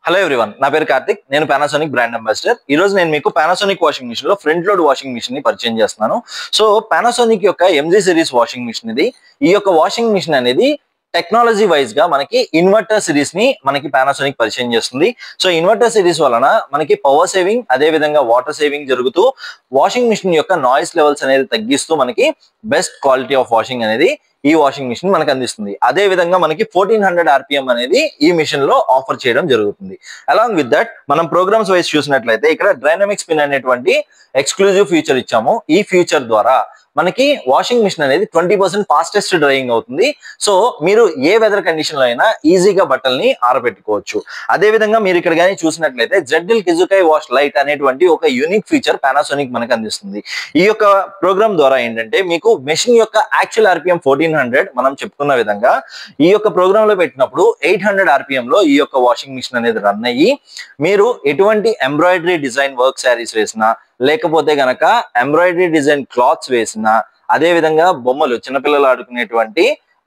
Hello everyone, నా పేరు కార్తిక్. నేను పానాసోనిక్ బ్రాండ్ అంబాసిడర్. ఈ రోజు నేను మీకు పానాసోనిక్ వాషింగ్ మిషన్ లో ఫ్రంట్ లోడ్ వాషింగ్ మిషన్ ని పరిచయం చేస్తున్నాను. సో పానాసోనిక్ యొక్క ఎంజీ సిరీస్ వాషింగ్ మిషన్ ఇది. ఈ యొక్క వాషింగ్ మిషన్ అనేది టెక్నాలజీ వైజ్ గా మనకి ఇన్వర్టర్ సిరీస్ ని మనకి పానాసోనిక్ పరిచయం చేస్తుంది. సో ఇన్వర్టర్ సిరీస్ వలన మనకి పవర్ సేవింగ్, అదే విధంగా వాటర్ సేవింగ్ జరుగుతూ వాషింగ్ మిషన్ యొక్క నాయిస్ లెవెల్స్ అనేది తగ్గిస్తూ మనకి బెస్ట్ క్వాలిటీ ఆఫ్ వాషింగ్ అనేది ఈ వాషింగ్ మిషన్ మనకు అందిస్తుంది. అదే విధంగా మనకి 1400 RPM అనేది ఈ మిషన్ లో ఆఫర్ చేయడం జరుగుతుంది. అలాంగ్ విత్ దట్ మనం ప్రోగ్రామ్స్ వైజ్ చూసినట్లయితే ఇక్కడ డైనమిక్ స్పిన్ అనేటువంటి ఎక్స్క్లూజివ్ ఫీచర్ ఇచ్చాము. ఈ ఫీచర్ ద్వారా మనకి వాషింగ్ మిషన్ అనేది 20% ఫాస్టెస్ట్ డ్రైయింగ్ అవుతుంది. సో మీరు ఏ వెదర్ కండిషన్ లో అయినా ఈజీగా బట్టల్ని ఆరబెట్టుకోవచ్చు. అదే విధంగా మీరు ఇక్కడ కానీ చూసినట్లయితే జెడ్డిల్ కిజుకై వాష్ లైట్ అనేటువంటి ఒక యూనిక్ ఫీచర్ పానాసోనిక్ మనకు అందిస్తుంది. ఈ యొక్క ప్రోగ్రామ్ ద్వారా ఏంటంటే మీకు మెషిన్ యొక్క యాక్చువల్ RPM 1400 మనం చెప్పుకున్న విధంగా ఈ యొక్క ప్రోగ్రామ్ లో పెట్టినప్పుడు 800 RPM లో ఈ యొక్క వాషింగ్ మిషన్ అనేది రన్ అయ్యి మీరు ఎటువంటి ఎంబ్రాయిడరీ డిజైన్ వర్క్ శారీస్ వేసినా, లేకపోతే గనక ఎంబ్రాయిడరీ డిజైన్ క్లాత్స్ వేసినా, అదే విధంగా బొమ్మలు చిన్నపిల్లలు ఆడుకునేటువంటి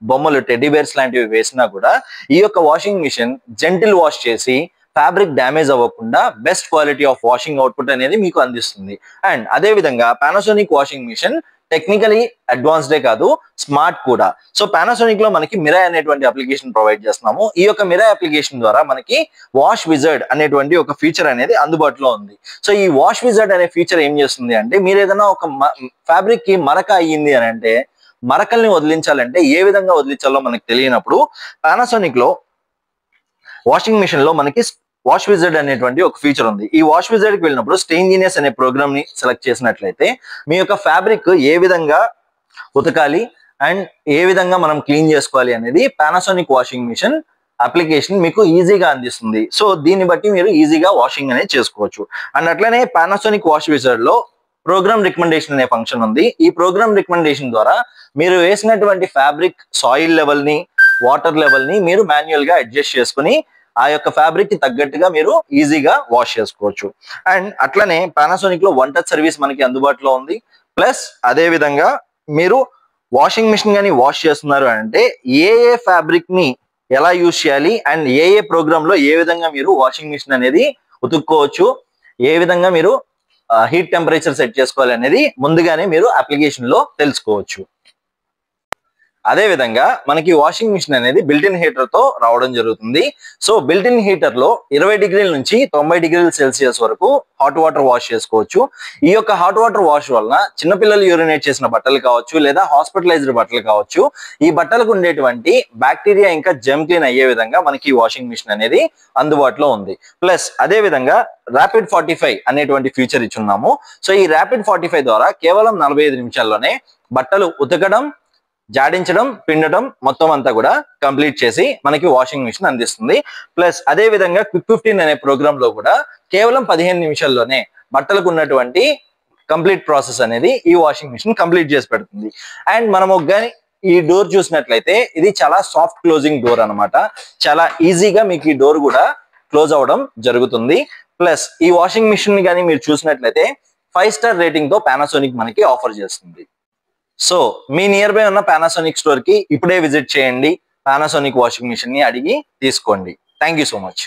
బొమ్మలు టెడ్డీ బేర్స్ లాంటివి వేసినా కూడా ఈ యొక్క వాషింగ్ మిషన్ జెంటిల్ వాష్ చేసి ఫ్యాబ్రిక్ డ్యామేజ్ అవ్వకుండా best quality of washing output అనేది మీకు అందిస్తుంది. అండ్ అదే విధంగా పానాసోనిక్ వాషింగ్ మిషన్ టెక్నికలీ అడ్వాన్స్డే కాదు, స్మార్ట్ కూడా. సో పానాసోనిక్ లో మనకి మిరాయ్ అనేటువంటి అప్లికేషన్ ప్రొవైడ్ చేస్తున్నాము. ఈ యొక్క మిరాయ్ అప్లికేషన్ ద్వారా మనకి వాష్ విజర్డ్ అనేటువంటి ఒక ఫీచర్ అనేది అందుబాటులో ఉంది. సో ఈ వాష్ విజర్డ్ అనే ఫీచర్ ఏం చేస్తుంది అంటే, మీరు ఏదైనా ఒక ఫ్యాబ్రిక్ కి మరక అయ్యింది అని అంటే మరకల్ని వదిలించాలంటే ఏ విధంగా వదిలించాలో మనకి తెలియనప్పుడు పానాసోనిక్ లో వాషింగ్ మిషన్ లో మనకి వాష్ విజర్డ్ అనేటువంటి ఒక ఫీచర్ ఉంది. ఈ వాష్ విజర్డ్ కి వెళ్ళినప్పుడు స్టెయిన్ జీనియస్ అనే ప్రోగ్రామ్ ని సెలెక్ట్ చేసినట్లయితే మీ యొక్క ఫ్యాబ్రిక్ ఏ విధంగా ఉతకాలి అండ్ ఏ విధంగా మనం క్లీన్ చేసుకోవాలి అనేది పానాసోనిక్ వాషింగ్ మిషన్ అప్లికేషన్ మీకు ఈజీగా అందిస్తుంది. సో దీన్ని బట్టి మీరు ఈజీగా వాషింగ్ అనేది చేసుకోవచ్చు. అండ్ అట్లనే పానాసోనిక్ వాష్ విజర్డ్ లో ప్రోగ్రామ్ రికమెండేషన్ అనే ఫంక్షన్ ఉంది. ఈ ప్రోగ్రామ్ రికమెండేషన్ ద్వారా మీరు వేసినటువంటి ఫ్యాబ్రిక్ సాయిల్ లెవెల్ ని, వాటర్ లెవెల్ ని మీరు మాన్యువల్ గా అడ్జస్ట్ చేసుకుని ఆ యొక్క ఫ్యాబ్రిక్ కి తగ్గట్టుగా మీరు ఈజీగా వాష్ చేసుకోవచ్చు. అండ్ అట్లనే పానాసోనిక్ లో వన్ టచ్ సర్వీస్ మనకి అందుబాటులో ఉంది. ప్లస్ అదే విధంగా మీరు వాషింగ్ మిషన్ గానీ వాష్ చేస్తున్నారు అంటే ఏ ఫ్యాబ్రిక్ ని ఎలా యూజ్ చేయాలి అండ్ ఏ ప్రోగ్రామ్ లో ఏ విధంగా మీరు వాషింగ్ మిషన్ అనేది ఉతుక్కోవచ్చు, ఏ విధంగా మీరు హీట్ టెంపరేచర్ సెట్ చేసుకోవాలి అనేది ముందుగానే మీరు అప్లికేషన్ లో తెలుసుకోవచ్చు. అదే విధంగా మనకి వాషింగ్ మిషన్ అనేది బిల్ట్ ఇన్ హీటర్ తో రావడం జరుగుతుంది. సో బిల్ట్ ఇన్ హీటర్ లో 20 డిగ్రీల నుంచి 90 డిగ్రీల సెల్సియస్ వరకు హాట్ వాటర్ వాష్ చేసుకోవచ్చు. ఈ యొక్క హాట్ వాటర్ వాష్ వలన చిన్నపిల్లలు యూరినేట్ చేసిన బట్టలు కావచ్చు, లేదా హాస్పిటలైజ్డ్ బట్టలు కావచ్చు, ఈ బట్టలకు ఉండేటువంటి బ్యాక్టీరియా ఇంకా జెమ్ క్లీన్ అయ్యే విధంగా మనకి ఈ వాషింగ్ మిషన్ అనేది అందుబాటులో ఉంది. ప్లస్ అదే విధంగా ర్యాపిడ్ 45 అనేటువంటి ఫీచర్ ఇచ్చున్నాము. సో ఈ ర్యాపిడ్ 45 ద్వారా కేవలం 45 నిమిషాల్లోనే బట్టలు ఉతకడం, జాడించడం, పిండడం మొత్తం అంతా కూడా కంప్లీట్ చేసి మనకి వాషింగ్ మిషన్ అందిస్తుంది. ప్లస్ అదే విధంగా క్విక్ 15 అనే ప్రోగ్రామ్ లో కూడా కేవలం 15 నిమిషాల్లోనే బట్టలకు ఉన్నటువంటి కంప్లీట్ ప్రాసెస్ అనేది ఈ వాషింగ్ మిషన్ కంప్లీట్ చేసి పెడుతుంది. అండ్ మనం కానీ ఈ డోర్ చూసినట్లయితే ఇది చాలా సాఫ్ట్ క్లోజింగ్ డోర్ అనమాట. చాలా ఈజీగా మీకు ఈ డోర్ కూడా క్లోజ్ అవడం జరుగుతుంది. ప్లస్ ఈ వాషింగ్ మిషన్ ని కానీ మీరు చూసినట్లయితే 5 స్టార్ రేటింగ్ తో పానాసోనిక్ మనకి ఆఫర్ చేస్తుంది. సో మీ నియర్ బై ఉన్న పానాసోనిక్ స్టోర్ కి ఇప్పుడే విజిట్ చేయండి. పానాసోనిక్ వాషింగ్ మిషన్ ని అడిగి తీసుకోండి. Thank you so much.